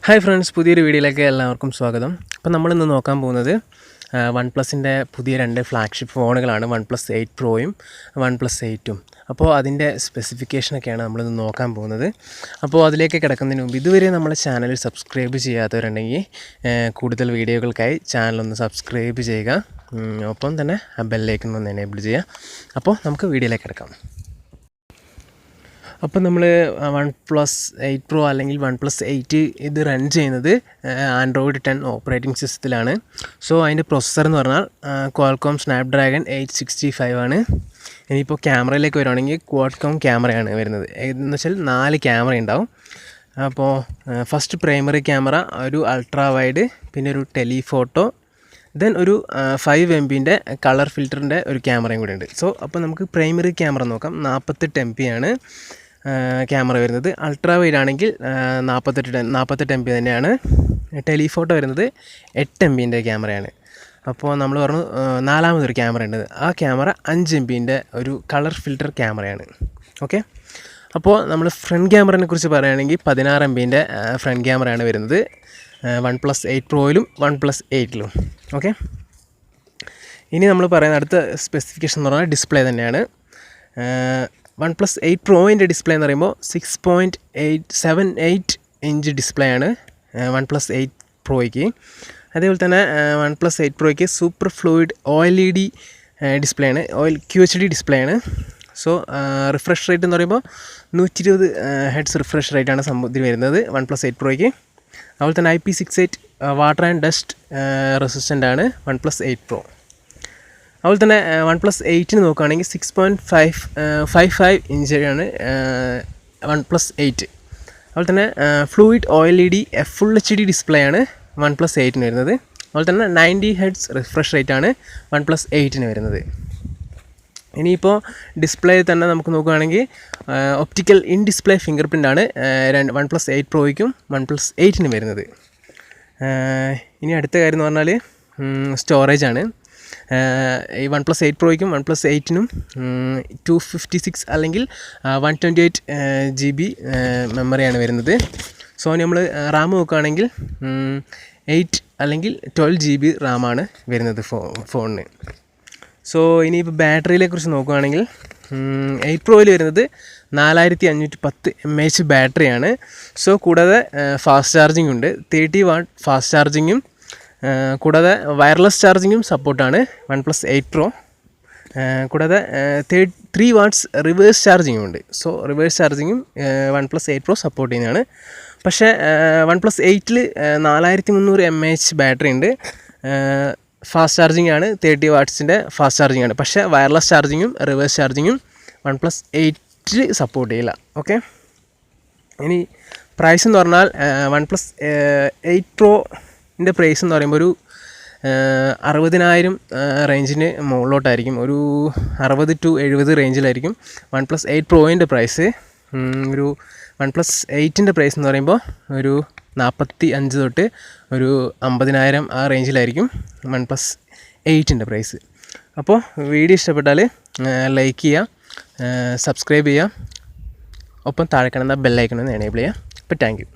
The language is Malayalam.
ഹായ് ഫ്രണ്ട്സ്, പുതിയൊരു വീഡിയോയിലേക്ക് എല്ലാവർക്കും സ്വാഗതം. അപ്പോൾ നമ്മളിന്ന് നോക്കാൻ പോകുന്നത് വൺപ്ലസിൻ്റെ പുതിയ രണ്ട് ഫ്ലാഗ്ഷിപ്പ് ഫോണുകളാണ്, OnePlus 8 Proയും OnePlus 8ഉം. അപ്പോൾ അതിൻ്റെ സ്പെസിഫിക്കേഷനൊക്കെയാണ് നമ്മളിന്ന് നോക്കാൻ പോകുന്നത്. അപ്പോൾ അതിലേക്ക് കിടക്കുന്നതിന് മുമ്പ് ഇതുവരെ നമ്മളെ ചാനൽ സബ്സ്ക്രൈബ് ചെയ്യാത്തവരുണ്ടെങ്കിൽ കൂടുതൽ വീഡിയോകൾക്കായി ചാനലൊന്ന് സബ്സ്ക്രൈബ് ചെയ്യുക, ഒപ്പം തന്നെ ബെല്ലൈക്കൺ ഒന്ന് എനേബിൾ ചെയ്യുക. അപ്പോൾ നമുക്ക് വീഡിയോയിലേക്ക് കിടക്കാം. അപ്പോൾ നമ്മൾ OnePlus 8 Pro അല്ലെങ്കിൽ OnePlus 8 ഇത് റൺ ചെയ്യുന്നത് Android 10 ഓപ്പറേറ്റിംഗ് സിസ്റ്റത്തിലാണ്. സോ അതിൻ്റെ പ്രൊസസ്സർ എന്ന് പറഞ്ഞാൽ Qualcomm Snapdragon 865 ആണ്. ഇനിയിപ്പോൾ ക്യാമറയിലേക്ക് വരുവാണെങ്കിൽ Quad-com ക്യാമറയാണ് വരുന്നത്. എന്ന് വെച്ചാൽ 4 ക്യാമറ ഉണ്ടാവും. അപ്പോൾ ഫസ്റ്റ് പ്രൈമറി ക്യാമറ, ഒരു അൾട്രാ വൈഡ്, പിന്നെ ഒരു ടെലിഫോട്ടോ, ദെൻ ഒരു 5 MB കളർ ഫിൽറ്ററിൻ്റെ ഒരു ക്യാമറയും കൂടെ ഉണ്ട്. സോ അപ്പോൾ നമുക്ക് പ്രൈമറി ക്യാമറ നോക്കാം. 48 MB ആണ് ക്യാമറ വരുന്നത്. അൾട്രാ വൈഡ് ആണെങ്കിൽ 48 MB തന്നെയാണ്. ടെലിഫോട്ടോ വരുന്നത് 8 MB ക്യാമറയാണ്. അപ്പോൾ നമ്മൾ പറഞ്ഞു നാലാമതൊരു ക്യാമറ ഉണ്ട്. ആ ക്യാമറ 5 MB ഒരു കളർ ഫിൽറ്റർ ക്യാമറയാണ്. ഓക്കെ, അപ്പോൾ നമ്മൾ ഫ്രണ്ട് ക്യാമറയെ കുറിച്ച് പറയുകയാണെങ്കിൽ 16 MB ഫ്രണ്ട് ക്യാമറയാണ് വരുന്നത് OnePlus 8 Proയിലും OnePlus 8ലും. ഓക്കെ, ഇനി നമ്മൾ പറയുന്ന അടുത്ത സ്പെസിഫിക്കേഷൻ എന്ന് പറഞ്ഞാൽ ഡിസ്പ്ലേ തന്നെയാണ്. OnePlus 8 Proൻ്റെ ഡിസ്പ്ലേ എന്ന് പറയുമ്പോൾ 6.78 ഇഞ്ച് ഡിസ്പ്ലേ ആണ് OnePlus 8 Proയ്ക്ക്. അതേപോലെ തന്നെ OnePlus 8 Proയ്ക്ക് സൂപ്പർ ഫ്ലൂയിഡ് OLED ഡിസ്പ്ലേ ആണ്, QHD ഡിസ്പ്ലേ ആണ്. സോ റിഫ്രഷ് റേറ്റ് എന്ന് പറയുമ്പോൾ 120 Hz റിഫ്രഷ് റേറ്റാണ് സംഭവത്തിൽ വരുന്നത് OnePlus 8 Proയ്ക്ക്. അതുപോലെ തന്നെ IP68 water and dust resistant ആണ് OnePlus 8 Pro. അതുപോലെ തന്നെ OnePlus 8 നോക്കുകയാണെങ്കിൽ 6.55 ഇഞ്ചാണ് OnePlus 8. അതുപോലെ തന്നെ fluid OLED full HD display ആണ് OnePlus 8 വരുന്നത്. അതുപോലെ തന്നെ 90 Hz റിഫ്രഷ് റേറ്റ് ആണ് OnePlus 8 വരുന്നത്. ഇനിയിപ്പോൾ ഡിസ്പ്ലേ തന്നെ നമുക്ക് നോക്കുകയാണെങ്കിൽ optical in display finger print ആണ് OnePlus 8 Proയ്ക്കും OnePlus 8 വരുന്നത്. ഇനി അടുത്ത കാര്യം എന്ന് പറഞ്ഞാൽ സ്റ്റോറേജ് ആണ്. ഈ OnePlus 8 Proയ്ക്കും OnePlus 8നും 256 അല്ലെങ്കിൽ 128 GB മെമ്മറിയാണ് വരുന്നത്. സോ നമ്മൾ റാം നോക്കുകയാണെങ്കിൽ 8 അല്ലെങ്കിൽ 12 GB റാമാണ് വരുന്നത് ഫോണിന്. സോ ഇനിയിപ്പോൾ ബാറ്ററിയെ കുറിച്ച് നോക്കുകയാണെങ്കിൽ 8 Proയിൽ വരുന്നത് 4510 mAh ബാറ്ററിയാണ്. സോ കൂടാതെ ഫാസ്റ്റ് ചാർജിങ് ഉണ്ട്, 30 വാട്ട് ഫാസ്റ്റ് ചാർജിങ്ങും കൂടാതെ വയർലെസ് ചാർജിങ്ങും സപ്പോർട്ടാണ് OnePlus 8 Pro. കൂടാതെ 3 വാട്ട്സ് റിവേഴ്സ് ചാർജിങ്ങും ഉണ്ട്. സോ റിവേഴ്സ് ചാർജിങ്ങും OnePlus 8 Pro സപ്പോർട്ട് ചെയ്യുന്നതാണ്. പക്ഷേ OnePlus 8ൽ 4300 mAh ബാറ്ററി ഉണ്ട്. ഫാസ്റ്റ് ചാർജിങ് ആണ്, 30 വാട്ട്സിൻ്റെ ഫാസ്റ്റ് ചാർജിങ് ആണ്. പക്ഷേ വയർലെസ് ചാർജിങ്ങും റിവേഴ്സ് ചാർജിങ്ങും OnePlus 8ൽ സപ്പോർട്ട് ചെയ്യില്ല. ഓക്കെ, ഇനി പ്രൈസ് എന്ന് പറഞ്ഞാൽ OnePlus 8 Proൻ്റെ പ്രൈസ് എന്ന് പറയുമ്പോൾ ഒരു 60,000 റേഞ്ചിന് മുകളിലോട്ടായിരിക്കും. ഒരു 60 to 70 റേഞ്ചിലായിരിക്കും OnePlus 8 Proൻ്റെ പ്രൈസ്. ഒരു OnePlus 8ൻ്റെ പ്രൈസ് എന്ന് പറയുമ്പോൾ ഒരു 45 തൊട്ട് ഒരു 50,000 ആ റേഞ്ചിലായിരിക്കും OnePlus 8ൻ്റെ പ്രൈസ്. അപ്പോൾ വീഡിയോ ഇഷ്ടപ്പെട്ടാൽ ലൈക്ക് ചെയ്യുക, സബ്സ്ക്രൈബ് ചെയ്യുക, ഒപ്പം താഴെ കാണുന്ന ബെല്ലൈക്കൺ ഒന്ന് എനേബിൾ ചെയ്യുക. അപ്പോൾ താങ്ക് യു.